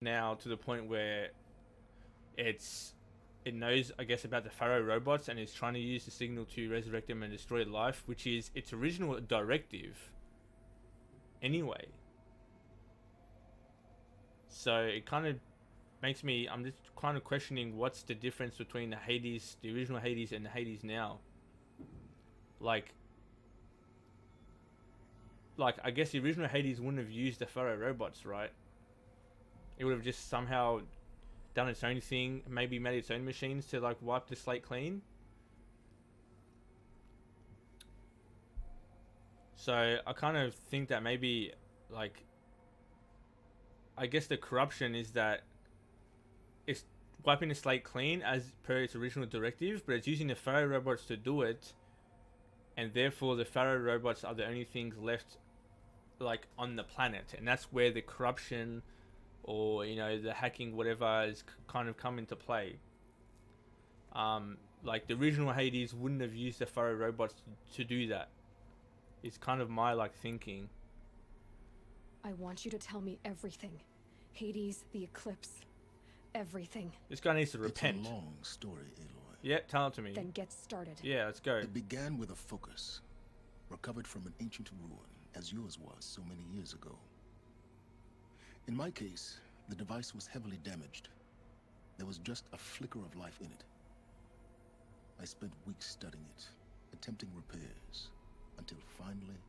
now to the point where it's it knows, I guess, about the Pharaoh robots and is trying to use the signal to resurrect them and destroy life, which is its original directive anyway. So it kind of makes me, I'm just kind of questioning what's the difference between the Hades, the original Hades, and the Hades now. Like, I guess the original Hades wouldn't have used the Pharaoh robots, right? It would have just somehow done its own thing, maybe made its own machines to like wipe the slate clean. So I kind of think that maybe, like, I guess the corruption is that it's wiping the slate clean as per its original directive, but it's using the Pharaoh robots to do it, and therefore the Pharaoh robots are the only things left like on the planet, and that's where the corruption or the hacking whatever is kind of come into play. Like the original Hades wouldn't have used the Pharaoh robots to do that. It's kind of my like thinking. I want you to tell me everything. Hades, the eclipse, everything. This guy needs to repent. It's a long story, Aloy. Yeah, tell it to me. Then get started. Yeah, let's go. It began with a focus, recovered from an ancient ruin, as yours was so many years ago. In my case, the device was heavily damaged. There was just a flicker of life in it. I spent weeks studying it, attempting repairs, until finally,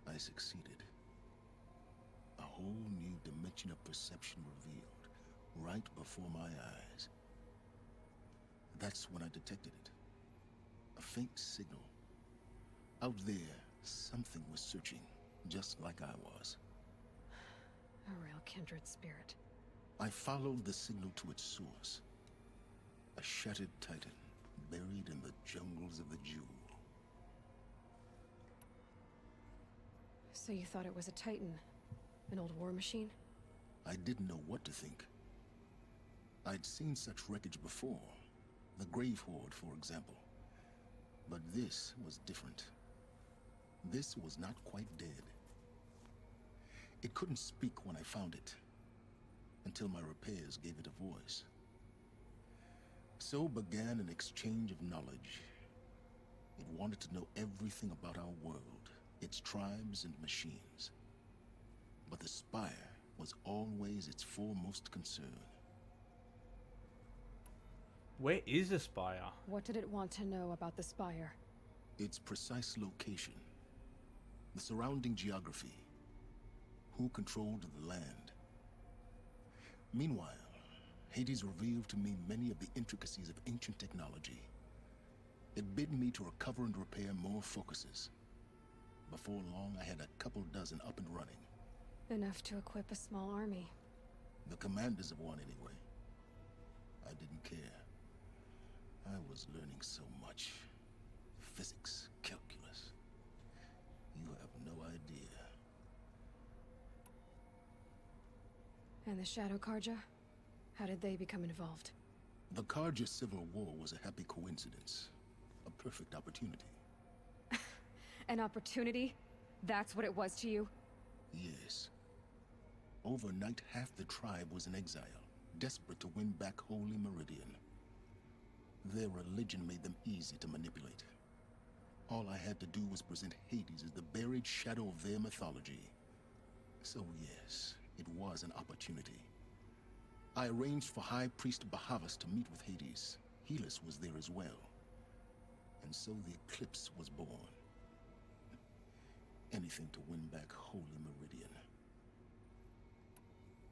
I succeeded. A whole new dimension of perception revealed, right before my eyes. That's when I detected it. A faint signal. Out there, something was searching, just like I was. A real kindred spirit. I followed the signal to its source. A shattered titan, buried in the jungles of the Jewel. So you thought it was a titan? An old war machine? I didn't know what to think. I'd seen such wreckage before. The Grave Horde, for example. But this was different. This was not quite dead. It couldn't speak when I found it, until my repairs gave it a voice. So began an exchange of knowledge. It wanted to know everything about our world, its tribes and machines. But the Spire was always its foremost concern. Where is the Spire? What did it want to know about the Spire? Its precise location, the surrounding geography, who controlled the land. Meanwhile, Hades revealed to me many of the intricacies of ancient technology. It bid me to recover and repair more focuses. Before long, I had a couple dozen up and running. Enough to equip a small army. The commanders of one, anyway. I didn't care. I was learning so much. Physics, calculus. You have no idea. And the Shadow Karja? How did they become involved? The Karja Civil War was a happy coincidence. A perfect opportunity. An opportunity? That's what it was to you? Yes. Overnight, half the tribe was in exile, desperate to win back Holy Meridian. Their religion made them easy to manipulate. All I had to do was present Hades as the buried shadow of their mythology. So yes, it was an opportunity. I arranged for High Priest Bahavas to meet with Hades. Helis was there as well. And so the Eclipse was born. Anything to win back Holy Meridian.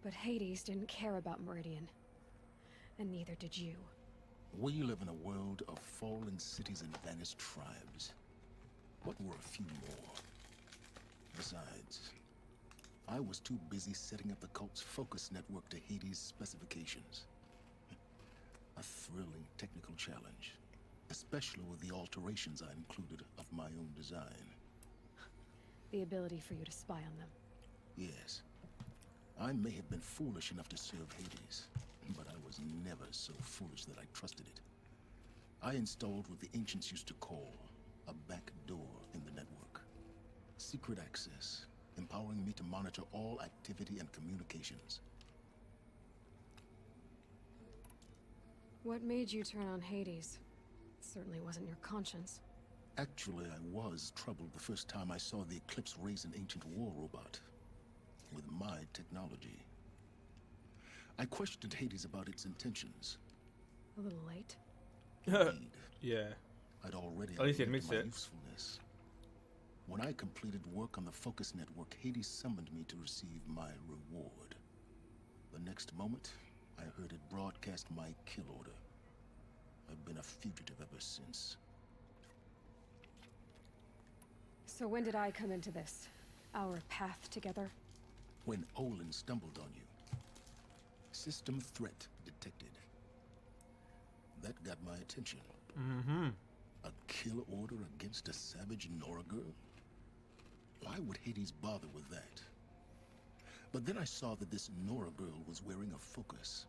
But Hades didn't care about Meridian. And neither did you. We live in a world of fallen cities and vanished tribes. What were a few more? Besides, I was too busy setting up the cult's focus network to Hades' specifications. A thrilling technical challenge, especially with the alterations I included of my own design. The ability for you to spy on them. Yes. I may have been foolish enough to serve Hades, but I was never so foolish that I trusted it. I installed what the ancients used to call a back door in the network. Secret access, empowering me to monitor all activity and communications. What made you turn on Hades? It certainly wasn't your conscience. Actually, I was troubled the first time I saw the Eclipse raise an ancient war robot with my technology. I questioned Hades about its intentions. A little late. Indeed, Yeah. I'd already At least he outlived admits my it. usefulness. When I completed work on the Focus Network, Hades summoned me to receive my reward. The next moment, I heard it broadcast my kill order. I've been a fugitive ever since. So when did I come into this? Our path together? When Olin stumbled on you. System threat detected. That got my attention. Mm-hmm. A kill order against a savage Nora girl? Why would Hades bother with that? But then I saw that this Nora girl was wearing a focus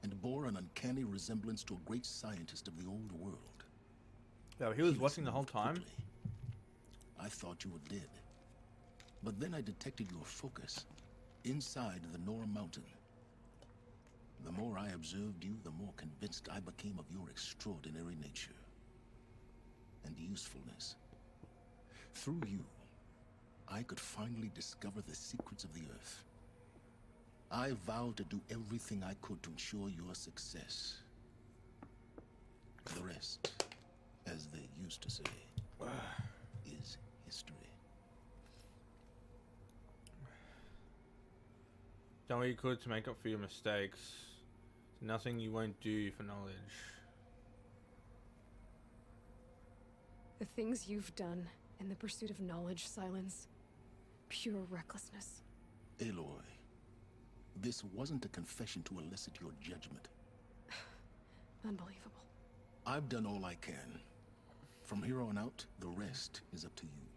and bore an uncanny resemblance to a great scientist of the old world. Yeah, he was Hades watching the whole moved time. quickly. I thought you were dead. But then I detected your focus inside the Nora mountain. The more I observed you, the more convinced I became of your extraordinary nature and usefulness. Through you, I could finally discover the secrets of the Earth. I vowed to do everything I could to ensure your success. The rest, as they used to say, is history. Done what you could to make up for your mistakes. Nothing you won't do for knowledge. The things you've done in the pursuit of knowledge, Silence. Pure recklessness. Aloy, this wasn't a confession to elicit your judgment. Unbelievable. I've done all I can. From here on out, the rest is up to you.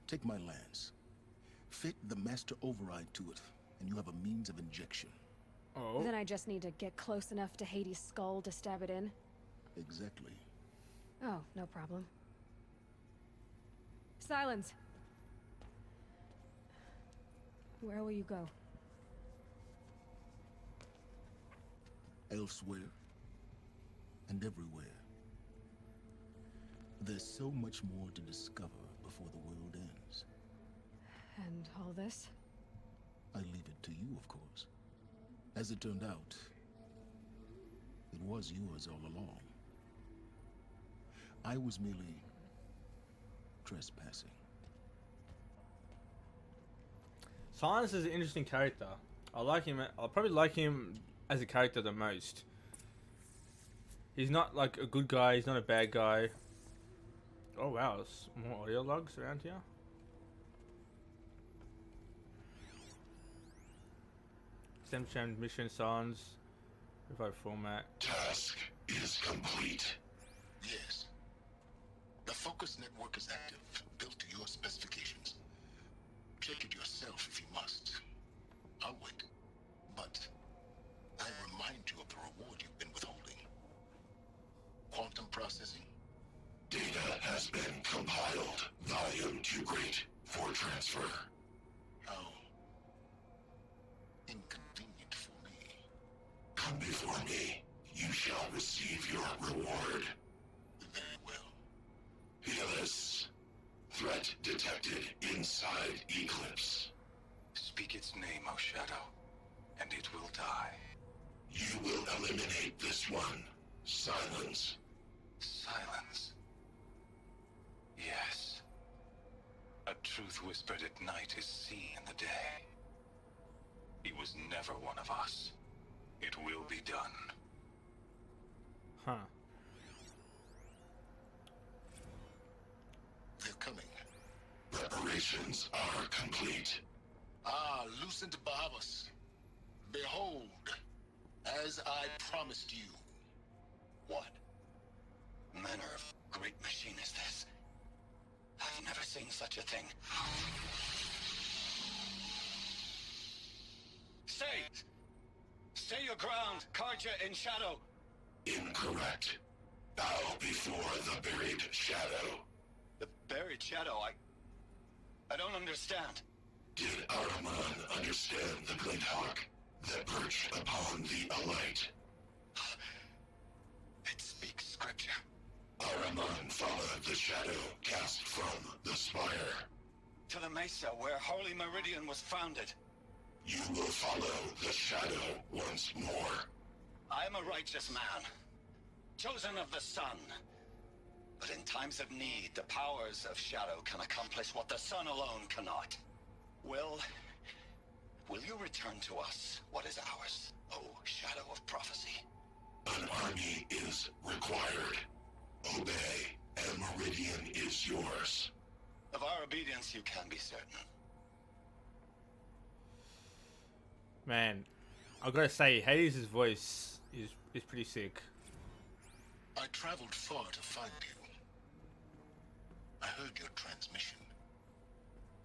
Take my lance. Fit the master override to it, and you have a means of injection. Oh. Then I just need to get close enough to Hades' skull to stab it in? Exactly. Oh, no problem. Silence! Where will you go? Elsewhere. And everywhere. There's so much more to discover before the world ends. And all this? I leave it to you, of course. As it turned out, it was yours all along. I was merely trespassing. Silence is an interesting character. I like him. I'll probably like him as a character the most. He's not like a good guy. He's not a bad guy. Oh wow, there's more audio logs around here. Stem transmission sounds. Revive format. Task is complete. Yes. The Focus Network is active, built to your specifications. Check it yourself if you must. I'll wait. But I remind you of the reward you've been withholding. Quantum processing. Data has been compiled. Volume too great for transfer. How inconvenient for me. Come before me. You shall receive your reward. Very well. Helis. Threat detected inside Eclipse. Speak its name, O Shadow, and it will die. You will eliminate this one. Silence. Silence. Yes. A truth whispered at night is seen in the day. He was never one of us. It will be done. Huh. They're coming. Preparations are complete. Ah, Lucent Bahavas. Behold, as I promised you. What manner of great machine is this? I've never seen such a thing. Stay! Stay your ground, Karja in Shadow! Incorrect. Bow before the buried shadow. The buried shadow, I don't understand. Did Ahriman understand the glint hawk that perched upon the alight? the shadow cast from the spire. To the mesa where Holy Meridian was founded. You will follow the shadow once more. I am a righteous man, chosen of the sun. But in times of need, the powers of shadow can accomplish what the sun alone cannot. Will you return to us what is ours, O Shadow of Prophecy? An army is required. Obey, and Meridian is yours. Of our obedience, you can be certain. Man, I've got to say, Hades' voice is pretty sick. I traveled far to find you. I heard your transmission.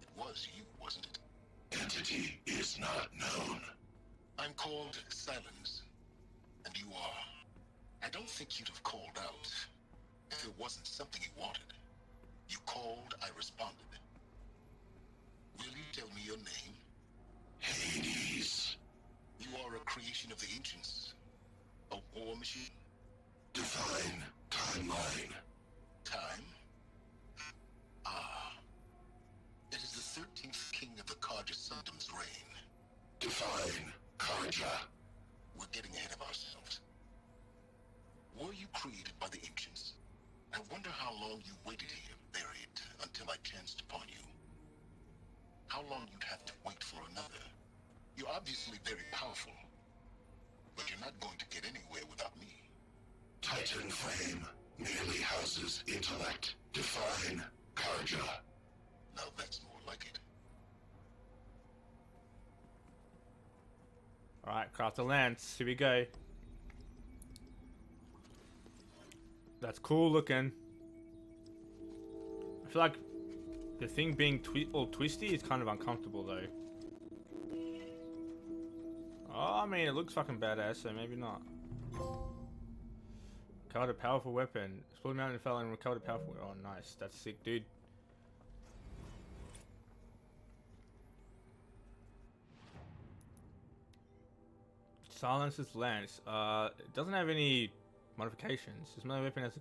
It was you, wasn't it? Entity is not known. I'm called Silence, and you are. I don't think you'd have called out if it wasn't something you wanted. You called, I responded. Will you tell me your name? Hades. You are a creation of the ancients. A war machine? Define timeline. Time? Ah. It is the 13th king of the Karja Sundom's reign. Define Karja. We're getting ahead of ourselves. Were you created by the ancients? I wonder how long you waited here, buried, until I chanced upon you. How long you'd have to wait for another. You're obviously very powerful, but you're not going to get anywhere without me. Titan Flame merely houses intellect. Define Karja. Now that's more like it. Alright, craft a lance. Here we go. That's cool looking. I feel like the thing being all twisty is kind of uncomfortable though. Oh, I mean, it looks fucking badass, so maybe not. Recovered a powerful weapon. Explored the mountain fell and recovered a powerful. Oh, nice. That's sick, dude. Silence's lance. It doesn't have any modifications. This melee weapon has a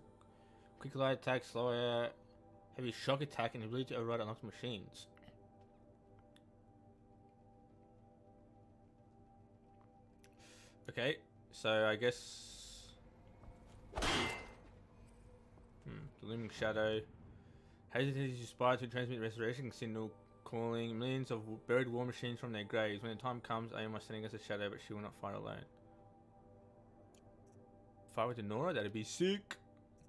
quick light attack, slower, heavy shock attack, and the ability to override unlocked machines. Okay, so I guess the looming shadow. Hades is inspired to transmit restoration signal, calling millions of buried war machines from their graves. When the time comes, I am standing as a shadow, but she will not fight alone. Fight with Nora, that'd be sick.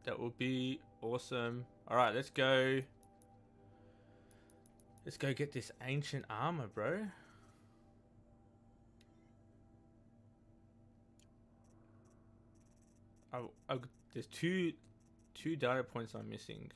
That would be awesome. Alright, let's go. Let's go get this ancient armor, bro. There's two data points I'm missing.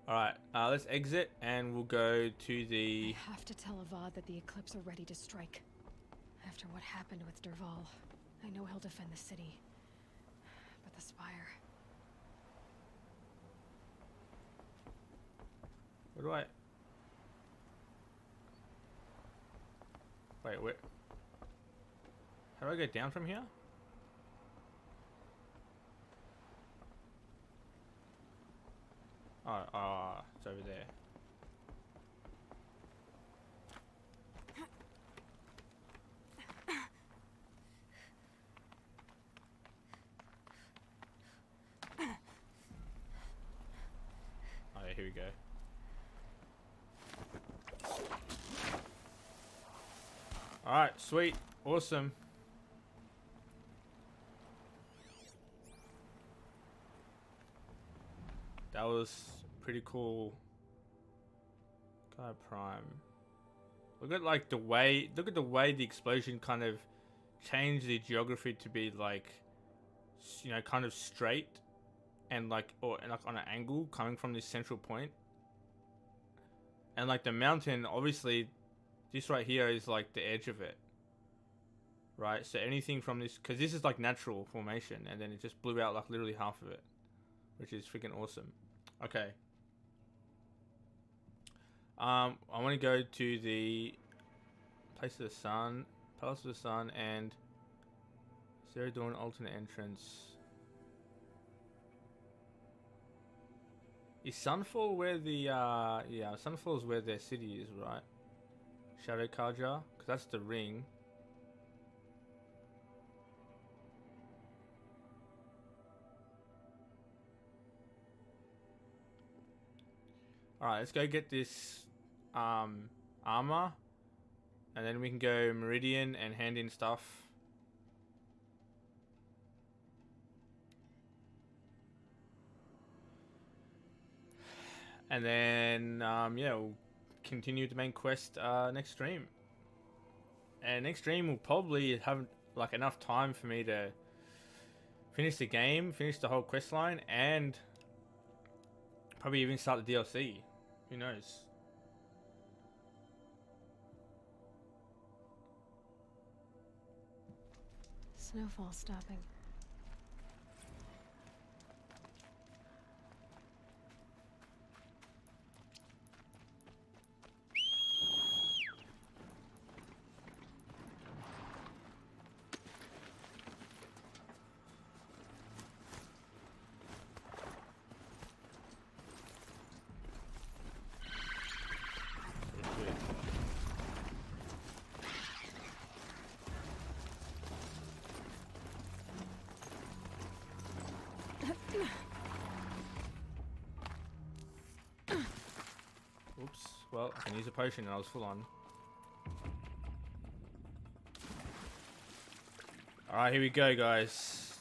Alright, let's exit and we'll go to the... I have to tell Avad that the Eclipse are ready to strike. After what happened with Derval, I know he'll defend the city. But the Spire... Where do I... Wait, where... How do I go down from here? Oh, it's over there. Oh yeah, here we go. Alright, sweet. Awesome. That was pretty cool. Guy Prime. Look at like the way the explosion kind of changed the geography to be like, you know, kind of straight and like, or like on an angle coming from this central point. And like the mountain, obviously this right here is like the edge of it. right? So anything from this, because this is like natural formation, and then it just blew out like literally half of it, which is freaking awesome. Okay. I want to go to the Place of the Sun, Palace of the Sun, and Zero Dawn alternate entrance. Is Sunfall where the yeah, Sunfall is where their city is, right? Shadow Karja, because that's the ring. Alright, let's go get this armor, and then we can go Meridian and hand in stuff. And then yeah, we'll continue the main quest next stream. And next stream we'll probably have like enough time for me to finish the game, finish the whole quest line, and probably even start the DLC. Who knows? Snowfall stopping. Oops. Well, I can use a potion and I was full on. Alright, here we go, guys.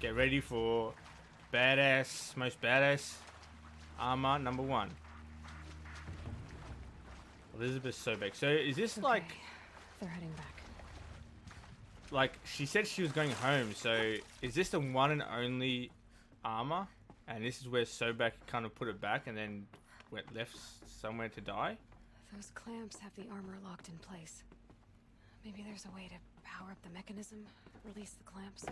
Get ready for badass, most badass armor number 1. Elizabeth Sobek. So is this Okay, like... they're heading back. Like, she said she was going home, so is this the one and only armor? And this is where Sobek kind of put it back and then went left somewhere to die? Those clamps have the armor locked in place. Maybe there's a way to power up the mechanism, release the clamps.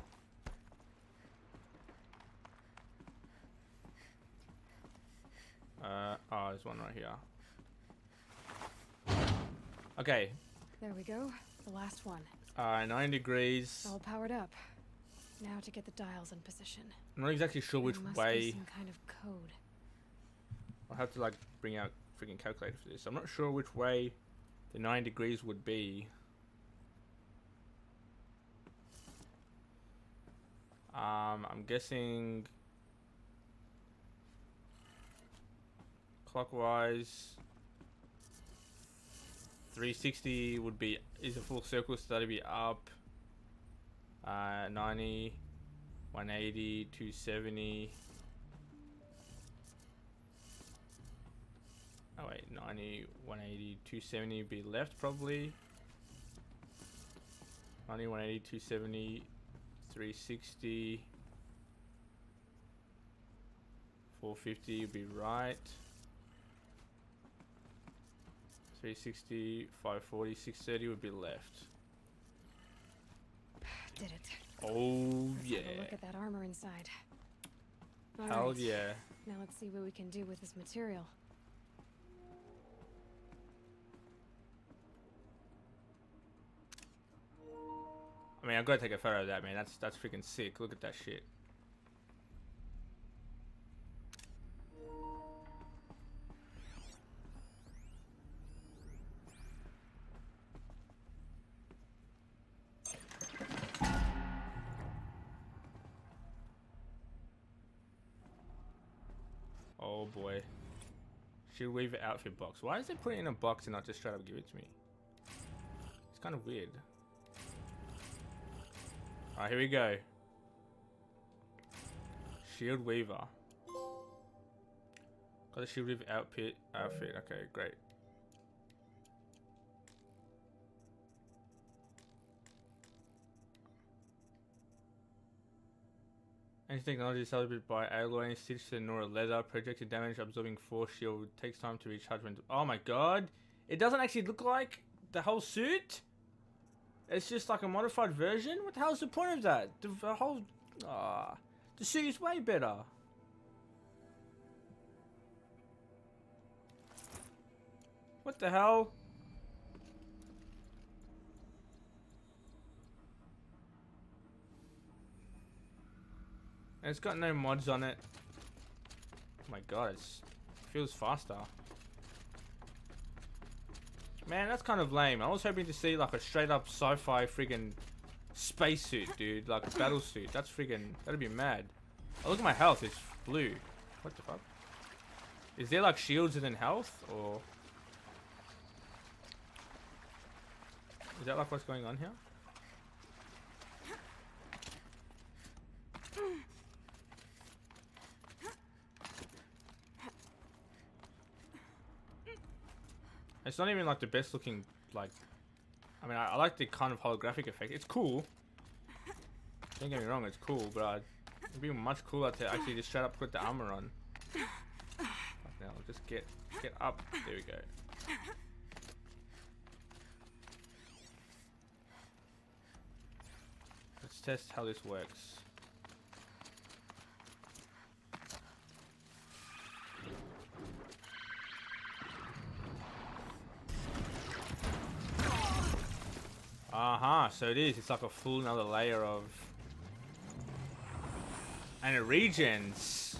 Oh, there's one right here. Okay. There we go. The last one. 9 degrees. All powered up. Now to get the dials in position. I'm not exactly sure which There must way. be some kind of code. I'll have to like bring out freaking calculator for this. I'm not sure which way the 9 degrees would be. I'm guessing clockwise. 360 would be is a full circle, so that'd be up. 90, 180, 270. Oh wait, 90, 180, 270 would be left probably. 90, 180, 270, 360, 450 would be right. 360, 540, 630 would be left. Did it. Oh Let's yeah. have a look at that armor inside. All Hell right. yeah. Now let's see what we can do with this material. I mean, I've got to take a photo of that, man. That's freaking sick. Look at that shit. Oh boy. Shield Weaver outfit box. Why is it put it in a box and not just straight up give it to me? It's kind of weird. Alright, here we go. Shield Weaver. Got the Shield Weaver outfit. Okay, great. Ancient technology is celebrated by Aloy, stitched to the Nora leather, projected damage absorbing force shield, takes time to recharge when... Oh my god! It doesn't actually look like the whole suit? It's just like a modified version? What the hell's the point of that? The whole... the suit is way better. What the hell? And it's got no mods on it. Oh my god, it feels faster. Man, that's kind of lame. I was hoping to see like a straight up sci-fi friggin' spacesuit, dude. Like a battle suit. That's friggin'... That'd be mad. Oh, look at my health. It's blue. What the fuck? Is there like shields and then health? Or... is that like what's going on here? It's not even like the best looking, like, I mean, I like the kind of holographic effect. It's cool. Don't get me wrong, it's cool, but it'd be much cooler to actually just straight up put the armor on. Now, just get up. There we go. Let's test how this works. So it is. It's like a full another layer of... and it regens.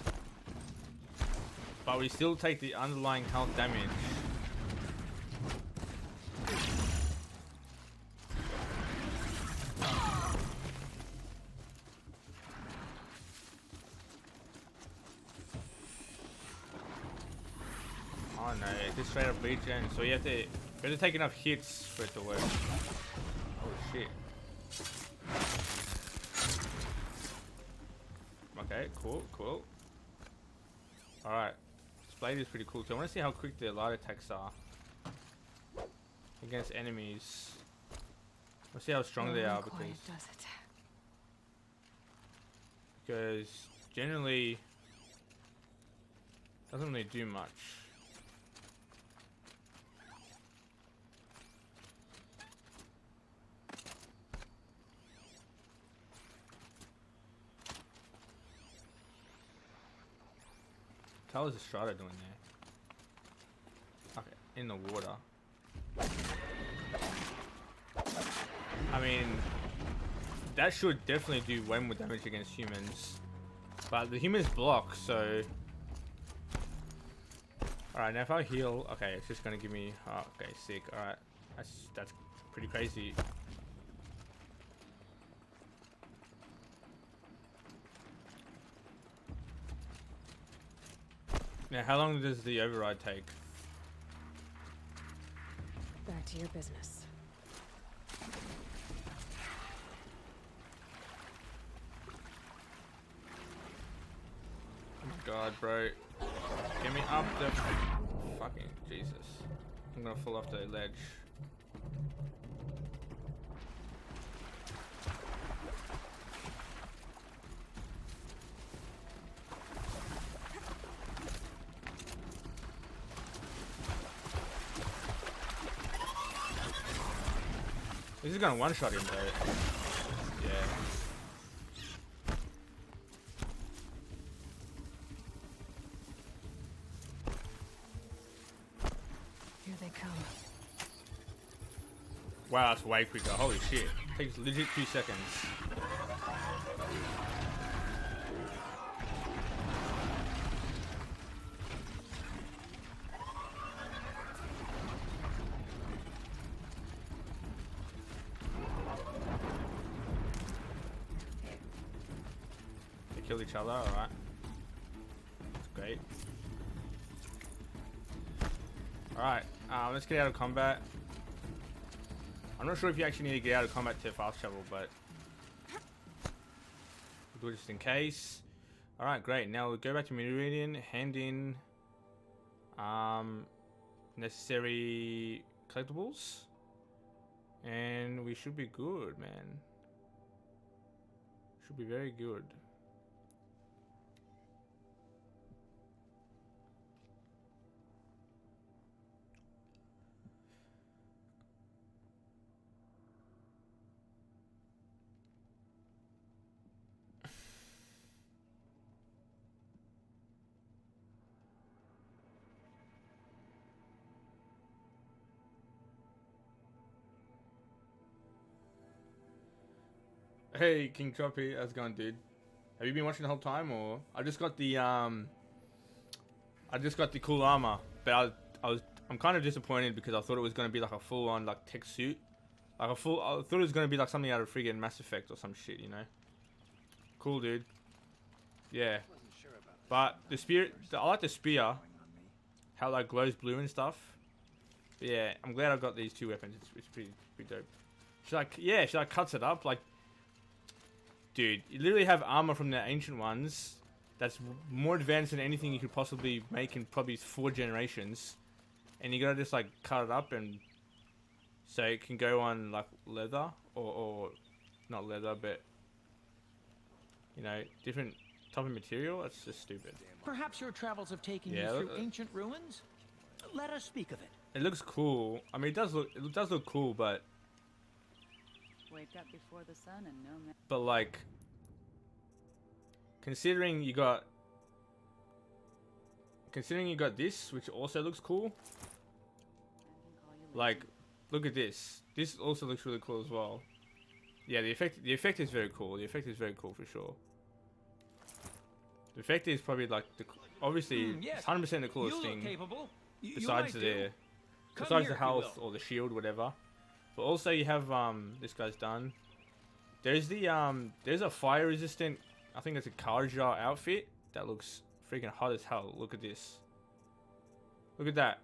But we still take the underlying health damage. Oh no, it just straight up regen. So you have to take enough hits for it to work. Oh shit. Okay, cool. Alright. This blade is pretty cool too. I want to see how quick the light attacks are against enemies. Let's see how strong they are, because generally it doesn't really do much. How is Estrada doing there? Okay, in the water. I mean, that should definitely do way more damage against humans. But the humans block, so... Alright, now if I heal... okay, it's just gonna give me... oh, okay, sick. Alright, that's pretty crazy. Now, how long does the override take? Back to your business. Oh my god, bro. Get me up the... fucking Jesus. I'm gonna fall off the ledge. This is gonna one-shot him though. Yeah. Here they come. Wow, that's way quicker. Holy shit. Takes legit 2 seconds. Kill each other, alright. That's great. Alright, let's get out of combat. I'm not sure if you actually need to get out of combat to fast travel, but we'll do it just in case. Alright, great. Now we'll go back to Meridian, hand in necessary collectibles, and we should be good, man. Should be very good. Hey, King Choppy, how's it going, dude? Have you been watching the whole time, or I just got the cool armor, but I'm kind of disappointed because I thought it was gonna be like a full-on like tech suit, like I thought it was gonna be like something out of friggin' Mass Effect or some shit, you know? Cool, dude. Yeah. But the spear, I like the spear, how like glows blue and stuff. But yeah, I'm glad I got these two weapons. It's pretty dope. She like cuts it up like. Dude, you literally have armor from the ancient ones that's more advanced than anything you could possibly make in probably 4 generations. And you gotta just like cut it up and so it can go on like leather or not leather, but you know, different type of material. That's just stupid. Perhaps your travels have taken you through ancient ruins? Let us speak of it. It looks cool. I mean, it does look cool, but Wake up before the sun and no man. but like considering you got this, which also looks cool. Like, look at this. This also looks really cool as well. Yeah, the effect is very cool. The effect is very cool for sure. The effect is probably like obviously Yes. it's 100% the coolest You look thing capable. besides besides the health or the shield, whatever. But also you have this guy's done. There's there's a fire resistant, I think it's a Karja outfit that looks freaking hot as hell. Look at this. Look at that.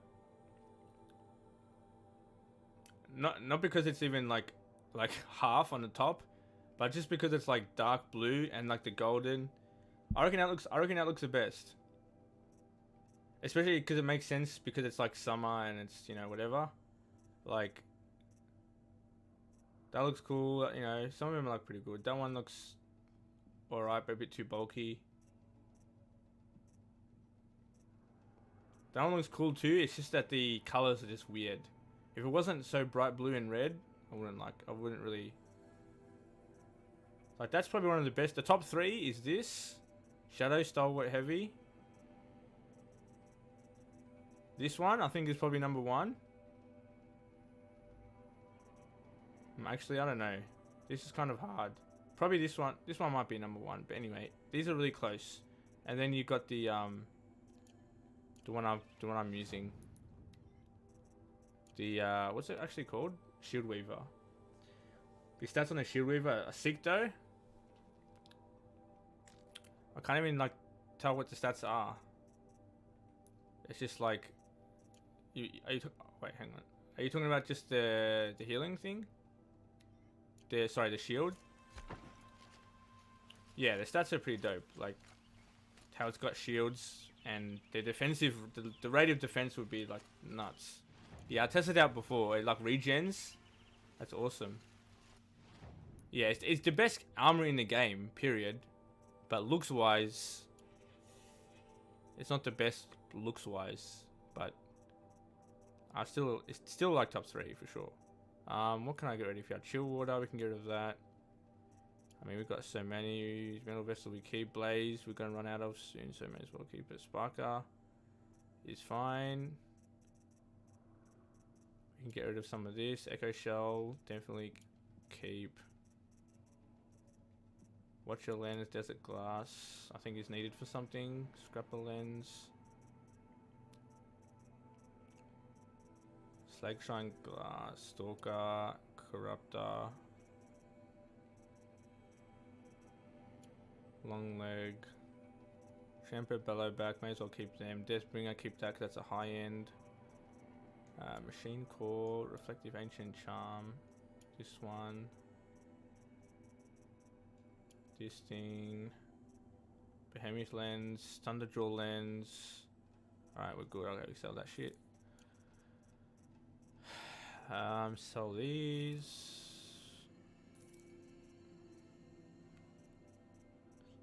Not because it's even like half on the top, but just because it's like dark blue and like the golden. I reckon that looks the best. Especially because it makes sense because it's like summer and it's, you know, whatever. Like that looks cool, you know. Some of them are like pretty good. That one looks alright, but a bit too bulky. That one looks cool too. It's just that the colors are just weird. If it wasn't so bright blue and red, I wouldn't really like. That's probably one of the best. The top 3 is this Shadow Stalwart Heavy. This one I think is probably number 1. Actually, I don't know. This is kind of hard. Probably this one. This one might be number 1. But anyway, these are really close. And then you got the one I'm using. The what's it actually called? Shield Weaver. The stats on the Shield Weaver are sick though. I can't even like tell what the stats are. It's just like wait, hang on. Are you talking about just the healing thing? The shield? Yeah, the stats are pretty dope. Like how it's got shields and the defensive the rate of defense would be like nuts. Yeah, I tested it out before. It like regens. That's awesome. Yeah, it's the best armor in the game, period. But looks wise, it's not the best looks wise. But it's still like top 3 for sure. What can I get ready for? Chill water, we can get rid of that. I mean, we've got so many. Metal vessel we keep. Blaze we're gonna run out of soon, so may as well keep it. Sparker is fine. We can get rid of some of this. Echo shell, definitely keep. Watch your lens, desert glass. I think is needed for something. Scrapper lens. Slag shine glass, stalker, corruptor. Long leg. Shampoo, bellow back, may as well keep them. Deathbringer, keep that 'cause that's a high end. Machine core, reflective ancient charm. This one. This thing. Behemoth lens, thunder draw lens. Alright, we're good. Okay, we sell that shit. Sell these.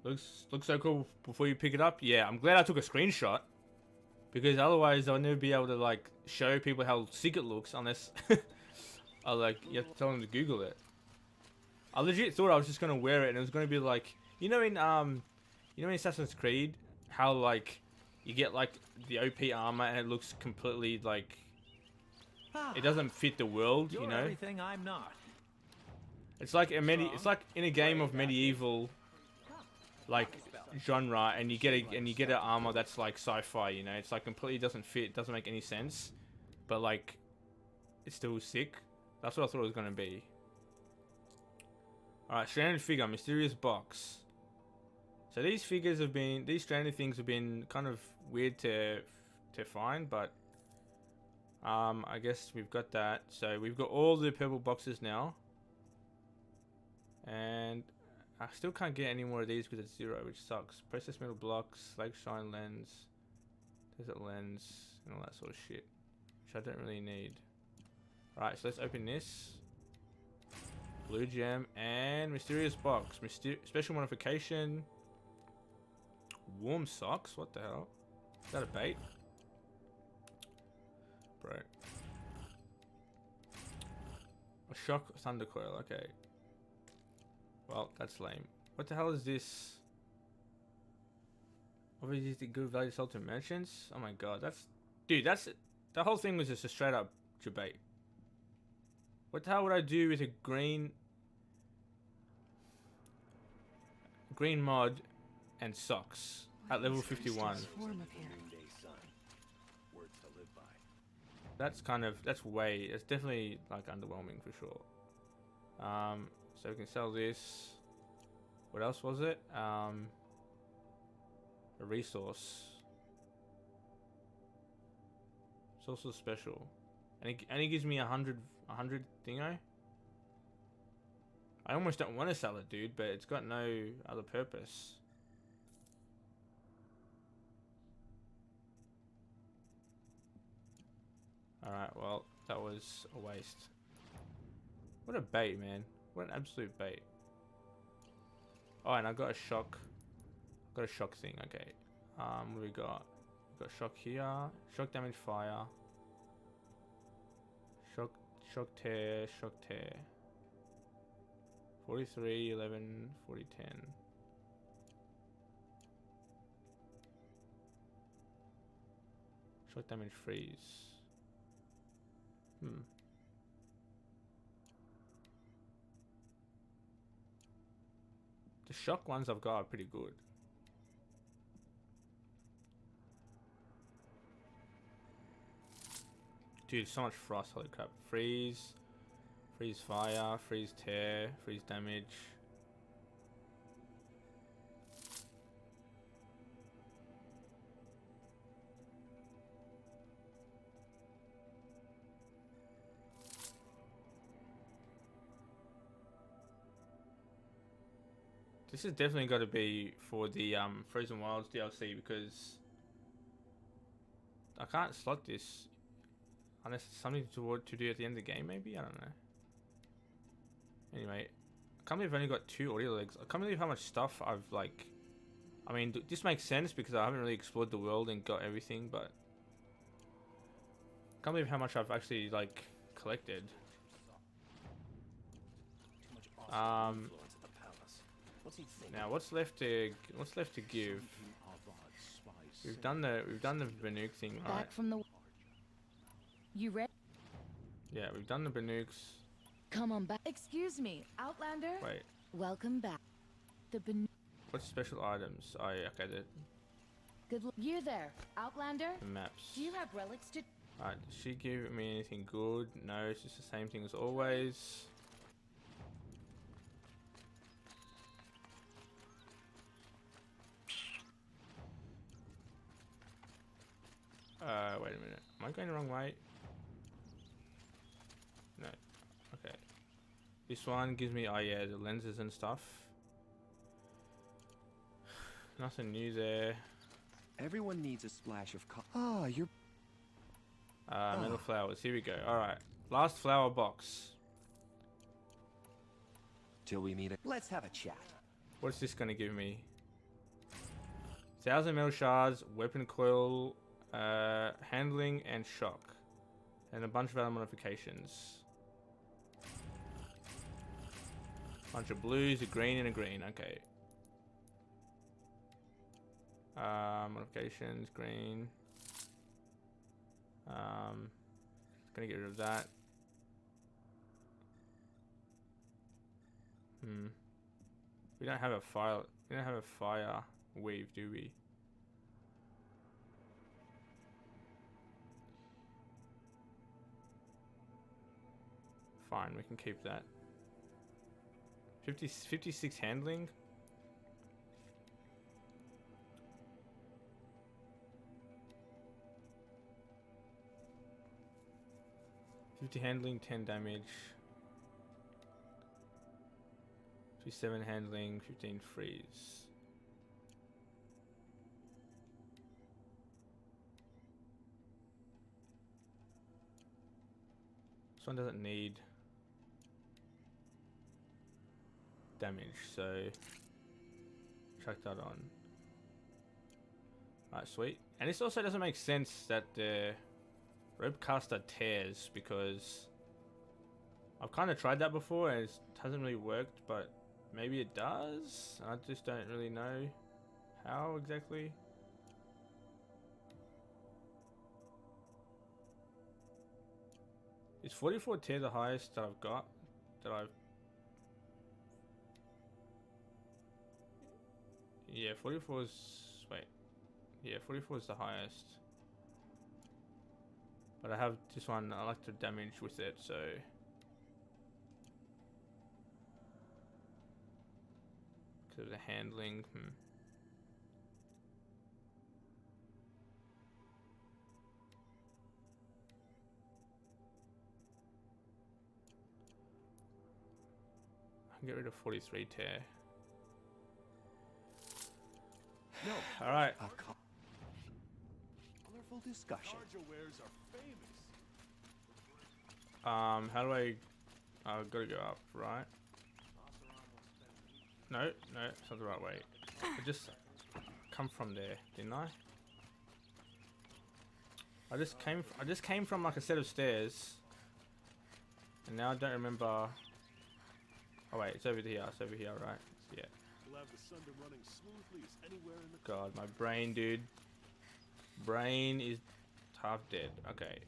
Looks so cool before you pick it up. Yeah, I'm glad I took a screenshot. Because otherwise I'll never be able to like show people how sick it looks unless I like you have to tell them to Google it. I legit thought I was just gonna wear it and it was gonna be like in Assassin's Creed how like you get like the OP armor and it looks completely like it doesn't fit the world, You're you know? everything I'm not. It's like it's like in a game of medieval, like genre, and you get an armor that's like sci-fi. You know, it's like completely doesn't fit, doesn't make any sense, but like it's still sick. That's what I thought it was gonna be. All right, stranded figure, mysterious box. So these stranded things have been kind of weird to find, but I guess we've got that. So we've got all the purple boxes now. And I still can't get any more of these because it's 0, which sucks. Precious metal blocks, lake shine lens, desert lens, and all that sort of shit, which I don't really need. Alright, so let's open this. Blue gem and mysterious box. Special modification. Warm socks? What the hell? Is that a bait? Bro. A shock thunder coil, okay. Well, that's lame. What the hell is this? Obviously, the good value sold to merchants. Oh my god, that's the whole thing was just a straight up debate. What the hell would I do with a green mod and socks at level 51? That's definitely like underwhelming for sure. So we can sell this. What else was it? A resource. It's also special. And it only gives me 100 thingo. I almost don't want to sell it, dude, but it's got no other purpose. Alright, well, that was a waste. What a bait, man. What an absolute bait. Oh, and I got a shock. Got a shock thing, okay. What do we got? We got shock here. Shock damage fire. Shock tear, shock tear. 43, 11, 40, 10. Shock damage freeze. The shock ones I've got are pretty good. Dude, so much frost, holy crap. Freeze, freeze fire, freeze tear, freeze damage. This has definitely got to be for the Frozen Wilds DLC because I can't slot this unless it's something to do at the end of the game, maybe? I don't know. Anyway, I can't believe I've only got 2 audio legs. I can't believe how much stuff I've like... I mean, this makes sense because I haven't really explored the world and got everything, but... I can't believe how much I've actually like collected. Now what's left to give? We've done the Banuk thing, right? Back from the... You ready? Yeah, we've done the Banuks. Come on back. Excuse me, Outlander. Wait. Welcome back. The What's special items? Oh, yeah, okay. Good luck. You there, Outlander? The maps. Do you have relics to... Alright, did she give me anything good? No, it's just the same thing as always. Wait a minute. Am I going the wrong way? No. Okay. This one gives me, oh yeah, the lenses and stuff. Nothing new there. Everyone needs a splash of you're... Metal flowers. Here we go. Alright. Last flower box. Till we meet it. Let's have a chat. What's this going to give me? 1,000 metal shards, weapon coil, handling, and shock. And a bunch of other modifications. Bunch of blues, a green, and a green. Okay. Modifications, green. Gonna get rid of that. We don't have a fire. We don't have a fire weave, do we? Fine, we can keep that. 56 handling. Handling, 10 damage. 57 handling, 15 freeze. This one doesn't need damage, so chuck that on. Alright, sweet. And this also doesn't make sense that the rope caster tears, because I've kind of tried that before and it hasn't really worked, but maybe it does. I just don't really know how exactly. Is 44 tear the highest that I've got? Yeah, 44 is... Wait. Yeah, 44 is the highest. But I have this one electric damage with it, so... Because of the handling. I can get rid of 43 tear. No. Alright. Colorful discussion. How do I... I've got to go up, right? No, it's not the right way. I just come from there, didn't I? I just came from like a set of stairs. And now I don't remember... Oh wait, it's over here, right? Yeah. God, my brain, dude. Brain is half dead. Okay.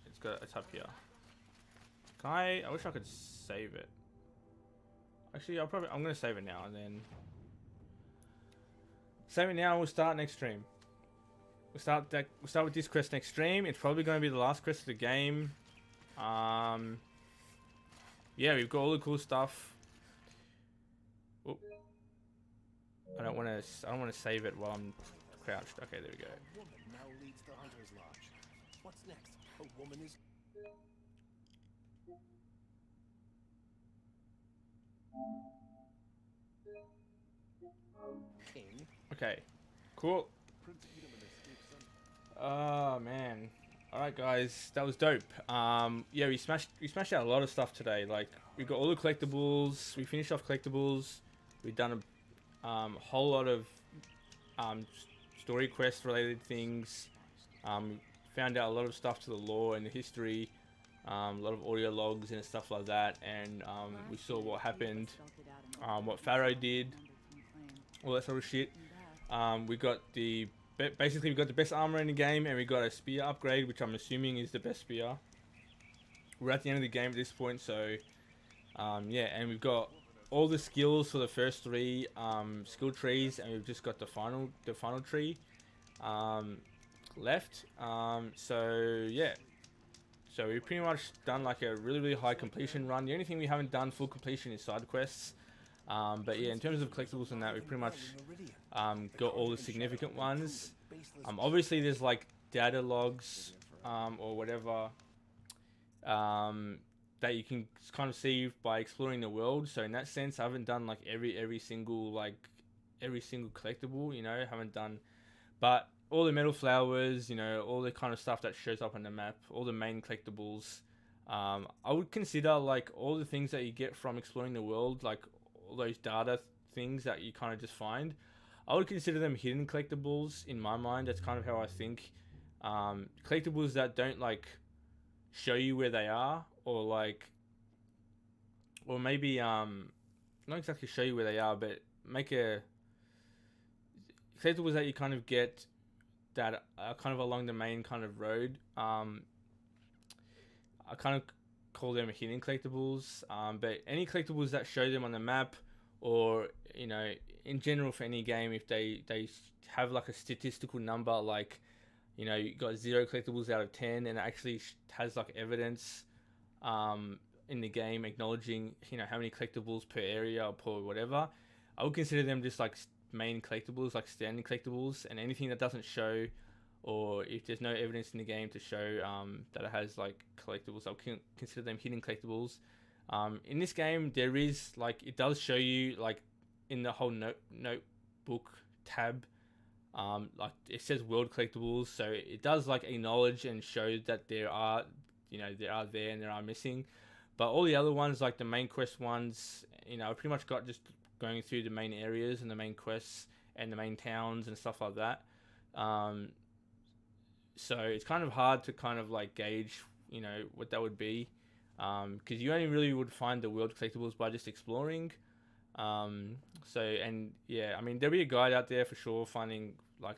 It's up here. Can I wish I could save it. Actually, I'm gonna save it now and then save it now and we'll start next stream. We'll start with this quest next stream. It's probably gonna be the last quest of the game. Yeah, we've got all the cool stuff. Oop. I don't wanna save it while I'm crouched. Okay, there we go. A woman now leads the Hunter's Lodge. What's next? A woman is... King. Okay, cool. Oh man. Alright guys, that was dope. Yeah, we smashed out a lot of stuff today. Like, we got all the collectibles, we finished off collectibles, we've done a whole lot of story quest related things. Found out a lot of stuff to the lore and the history, a lot of audio logs and stuff like that, and we saw what happened, what Pharaoh did, all that sort of shit. We got basically we got the best armor in the game, and we got a spear upgrade, which I'm assuming is the best spear. We're at the end of the game at this point, so yeah, and we've got all the skills for the first 3 skill trees, and we've just got the final tree left. So yeah, so we've pretty much done like a really high completion run. The only thing we haven't done full completion is side quests. But yeah, in terms of collectibles and that, we've pretty much got all the significant ones. Obviously there's like data logs or whatever that you can kind of see by exploring the world. So in that sense, I haven't done like every single collectible, you know, haven't done, but all the metal flowers, you know, all the kind of stuff that shows up on the map, all the main collectibles. I would consider like all the things that you get from exploring the world, like all those data things that you kind of just find, I would consider them hidden collectibles in my mind. That's kind of how I think. Collectibles that don't like show you where they are, or like, or maybe not exactly show you where they are, but make a collectibles that you kind of get that are kind of along the main kind of road. I kind of call them hidden collectibles, but any collectibles that show them on the map, or in general for any game, if they have like a statistical number, like you got 0 collectibles out of 10, and it actually has like evidence in the game acknowledging how many collectibles per area or per whatever, I would consider them just like main collectibles, like standing collectibles. And anything that doesn't show, or if there's no evidence in the game to show that it has like collectibles, I'll consider them hidden collectibles. In this game, there is like, it does show you like in the whole notebook tab, like it says world collectibles, so it does like acknowledge and show that there are there and there are missing. But all the other ones, like the main quest ones, I pretty much got just going through the main areas and the main quests and the main towns and stuff like that. So it's kind of hard to kind of like gauge what that would be, because you only really would find the world collectibles by just exploring. So, and yeah, I mean, there'll be a guide out there for sure finding like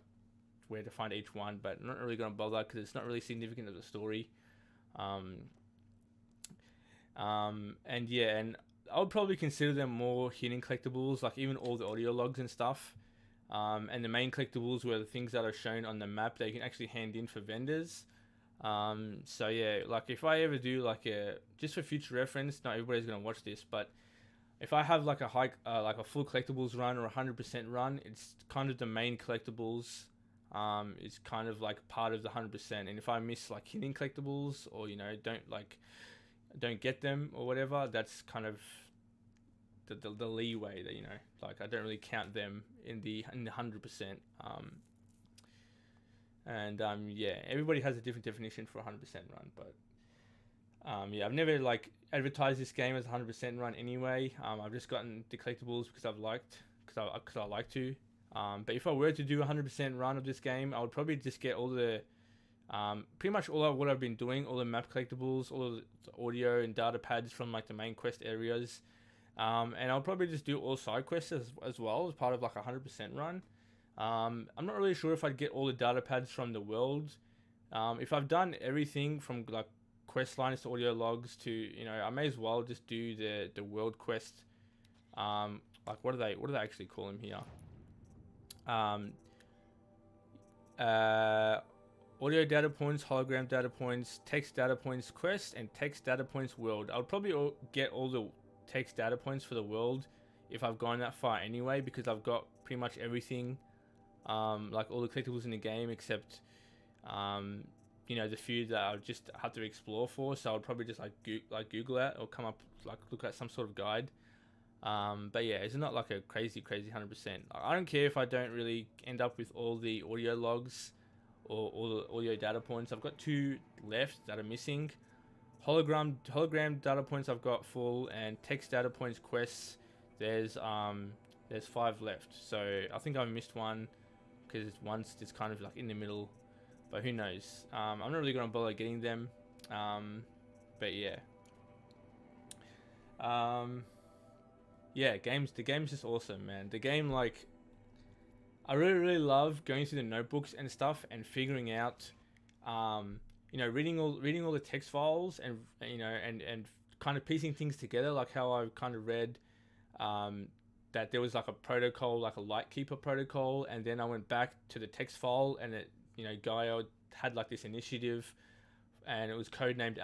where to find each one, but I'm not really going to bother because it's not really significant to the story. And yeah, and I would probably consider them more hidden collectibles, like even all the audio logs and stuff. And the main collectibles were the things that are shown on the map that you can actually hand in for vendors. So yeah, like if I ever do like just for future reference, not everybody's gonna watch this, but if I have like a full collectibles run or 100% run, it's kind of the main collectibles. Is kind of like part of the 100%, and if I miss like hidden collectibles or don't get them or whatever, that's kind of the leeway that like I don't really count them in the 100%. Yeah, everybody has a different definition for a 100% run, but yeah, I've never like advertised this game as a 100% run anyway. I've just gotten the collectibles because I like to. But if I were to do a 100% run of this game, I would probably just get all the pretty much all of what I've been doing, all the map collectibles, all of the audio and data pads from like the main quest areas, and I'll probably just do all side quests as well as part of like a 100% run. I'm not really sure if I'd get all the data pads from the world. If I've done everything from like quest lines to audio logs to I may as well just do the world quest. Like what do they actually call them here? Audio data points, hologram data points, text data points quest, and text data points world. I'll probably get all the text data points for the world if I've gone that far anyway, because I've got pretty much everything, like all the collectibles in the game except the few that I just have to explore for. So I'll probably just Google that or come up look at some sort of guide. But yeah, it's not like a crazy 100%. I don't care if I don't really end up with all the audio logs or all the audio data points. I've got 2 left that are missing. Hologram data points I've got full, and text data points quests, there's 5 left. So I think I missed one because one's just kind of like in the middle, but who knows. I'm not really gonna bother getting them. But yeah. Yeah, the game's just awesome, man. The game, like, I really love going through the notebooks and stuff and figuring out, reading all the text files and and kind of piecing things together, like how I kind of read, that there was like a protocol, like a Lightkeeper protocol, and then I went back to the text file and it, Gaia had like this initiative, and it was codenamed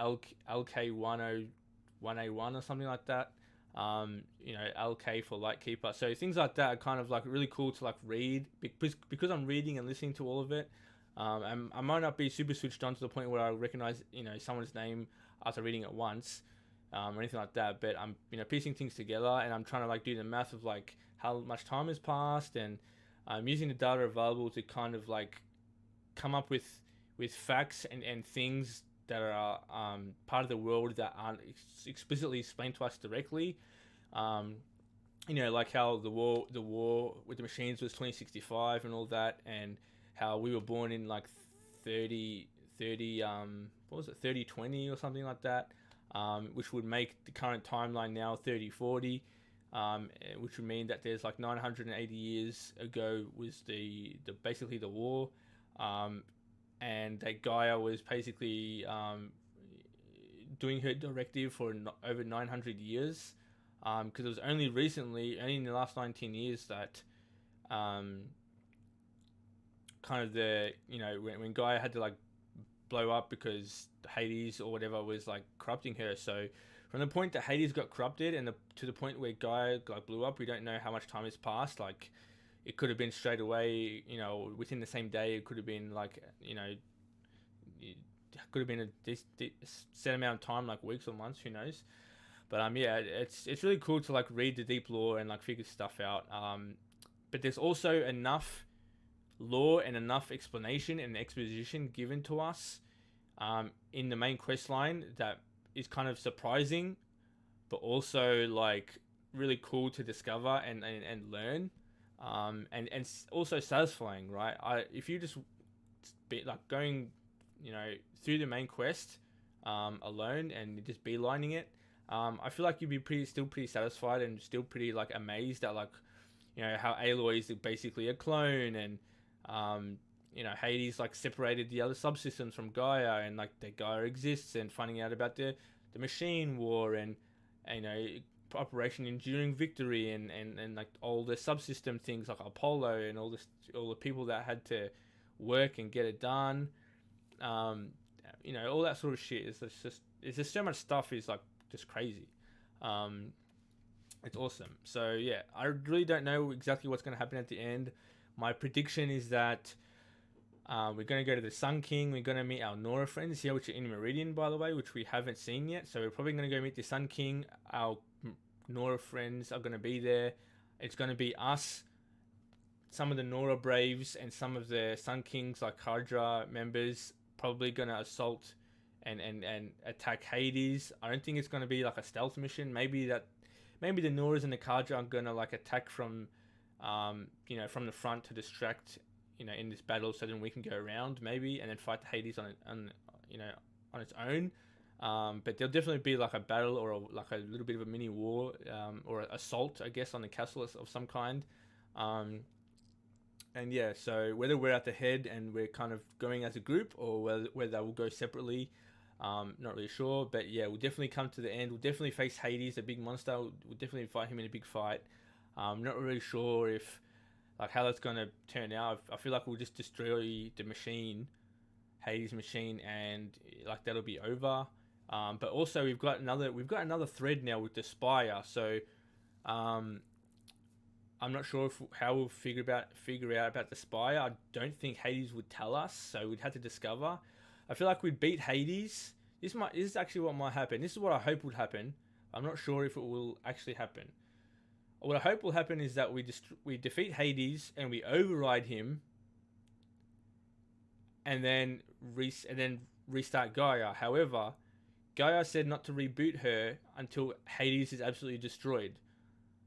LK101A1 or something like that. LK for Lightkeeper. So things like that are kind of like really cool to like read because I'm reading and listening to all of it. I might not be super switched on to the point where I recognize someone's name after reading it once, or anything like that. But I'm piecing things together, and I'm trying to like do the math of like how much time has passed, and I'm using the data available to kind of like come up with facts and things that are part of the world that aren't explicitly explained to us directly. Like how the war with the machines was 2065 and all that, and how we were born in like 3020 or something like that, which would make the current timeline now 3040, which would mean that there's like 980 years ago was the basically the war, and that Gaia was basically doing her directive for over 900 years, because it was only recently, only in the last 19 years that kind of the, you know, when Gaia had to like blow up because Hades or whatever was like corrupting her. So from the point that Hades got corrupted and to the point where Gaia like blew up, we don't know how much time has passed. Like it could have been straight away, you know, within the same day. It could have been like, you know, it could have been a set amount of time, like weeks or months, who knows. But yeah, it's really cool to like read the deep lore and like figure stuff out. But there's also enough lore and enough explanation and exposition given to us in the main quest line that is kind of surprising, but also like really cool to discover and learn, and also satisfying, right? If you just be like going, you know, through the main quest alone and just beelining it, I feel like you'd be still pretty satisfied and still pretty like amazed at like, you know, how Aloy is basically a clone, and you know, Hades like separated the other subsystems from Gaia, and like that Gaia exists, and finding out about the machine war, and you know, Operation Enduring Victory, and like all the subsystem things like Apollo, and all the people that had to work and get it done, you know, all that sort of shit. It's just so much stuff is like just crazy. It's awesome. So yeah, I really don't know exactly what's going to happen at the end. My prediction is that we're going to go to the Sun King. We're going to meet our Nora friends here, which are in Meridian, by the way, which we haven't seen yet. So we're probably going to go meet the Sun King. Our Nora friends are going to be there. It's going to be us, some of the Nora Braves, and some of the Sun Kings, like Hydra members, probably going to assault and attack Hades. I don't think it's going to be like a stealth mission. Maybe the Noras and the Kadra are going to like attack from, you know, from the front to distract, you know, in this battle, so then we can go around maybe and then fight Hades on you know, on its own. But there'll definitely be like a battle or like a little bit of a mini war, or an assault, I guess, on the castle of some kind. And yeah, so whether we're at the head and we're kind of going as a group, or whether we'll go separately, not really sure. But yeah, we'll definitely come to the end. We'll definitely face Hades, a big monster. We'll definitely fight him in a big fight. Not really sure if like how that's gonna turn out. I feel like we'll just destroy the machine, Hades machine, and like that'll be over. But also we've got another thread now with the Spire. So I'm not sure how we'll figure out about the Spire. I don't think Hades would tell us, so we'd have to discover. I feel like we'd beat Hades. This is actually what might happen. This is what I hope would happen. I'm not sure if it will actually happen. What I hope will happen is that we defeat Hades and we override him, and then restart Gaia. However, Gaia said not to reboot her until Hades is absolutely destroyed.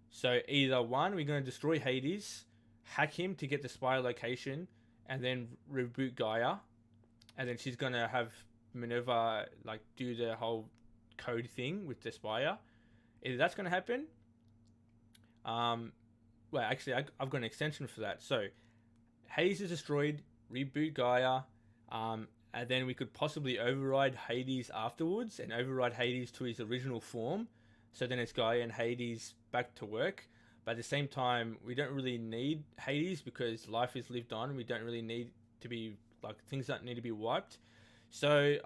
So either one, we're going to destroy Hades, hack him to get the Spire location, and then reboot Gaia, and then she's going to have Minerva like do the whole code thing with the Spire. Either that's going to happen. Well, actually, I've got an extension for that. So Hades is destroyed, reboot Gaia, and then we could possibly override Hades afterwards and override Hades to his original form. So then it's Gaia and Hades back to work. But at the same time, we don't really need Hades because life is lived on. We don't really need to be like things that need to be wiped. So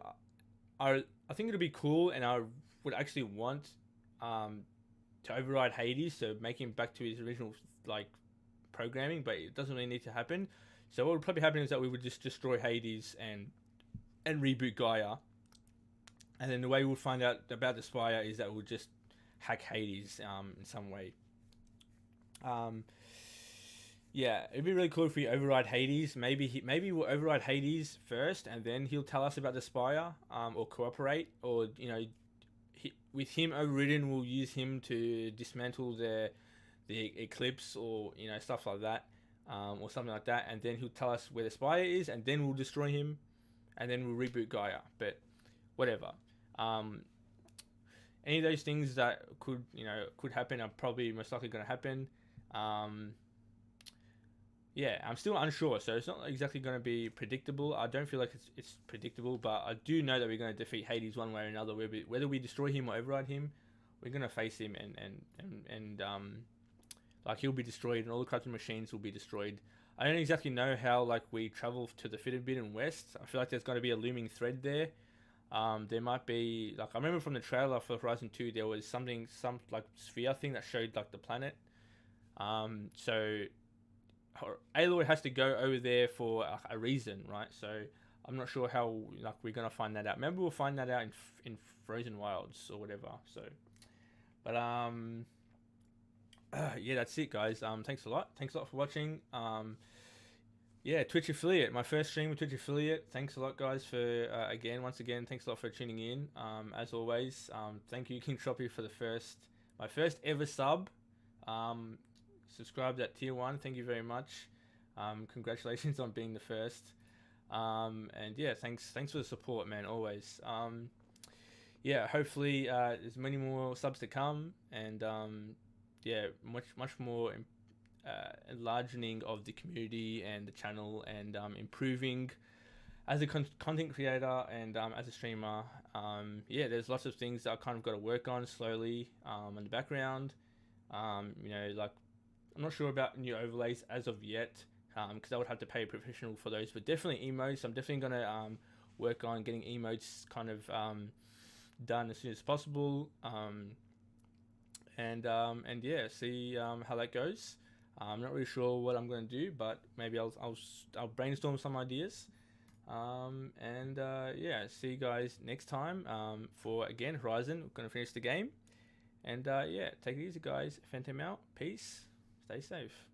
I think it'll be cool, and I would actually want to override Hades, so make him back to his original like programming, but it doesn't really need to happen. So what would probably happen is that we would just destroy Hades and reboot Gaia, and then the way we'll find out about the Spire is that we'll just hack Hades in some way. Yeah, it'd be really cool if we override Hades. Maybe we'll override Hades first, and then he'll tell us about the Spire, or cooperate, or you know, with him overridden, we'll use him to dismantle the Eclipse, or you know, stuff like that, or something like that, and then he'll tell us where the Spire is, and then we'll destroy him, and then we'll reboot Gaia. But whatever. Any of those things that could happen are probably most likely going to happen. Yeah, I'm still unsure, so it's not exactly going to be predictable. I don't feel like it's predictable, but I do know that we're going to defeat Hades one way or another. Whether we destroy him or override him, we're gonna face him, and like he'll be destroyed, and all the crafting machines will be destroyed. I don't exactly know how like we travel to the Forbidden West. I feel like there's got to be a looming thread there. There might be, like, I remember from the trailer for Horizon 2, there was some like sphere thing that showed like the planet. So Aloy has to go over there for a reason, right? So I'm not sure how like we're gonna find that out. Maybe we'll find that out in Frozen Wilds or whatever. So, but yeah, that's it, guys. Thanks a lot. Thanks a lot for watching. Yeah, Twitch affiliate. My first stream with Twitch affiliate. Thanks a lot, guys, for once again. Thanks a lot for tuning in. As always, thank you, King Troppy, for my first ever sub. Subscribed at tier 1. Thank you very much. Congratulations on being the first. And yeah, thanks for the support, man. Always. Yeah, hopefully there's many more subs to come, and yeah, much more enlarging of the community and the channel, and improving as a content creator and as a streamer. Yeah, there's lots of things that I kind of got to work on slowly in the background. You know, like, I'm not sure about new overlays as of yet, because I would have to pay a professional for those, but definitely emotes. I'm definitely gonna work on getting emotes kind of done as soon as possible. And yeah, see how that goes. I'm not really sure what I'm going to do, but maybe I'll brainstorm some ideas. Yeah, see you guys next time for, again, Horizon. We're going to finish the game. And yeah, take it easy, guys. Fantom out. Peace. Stay safe.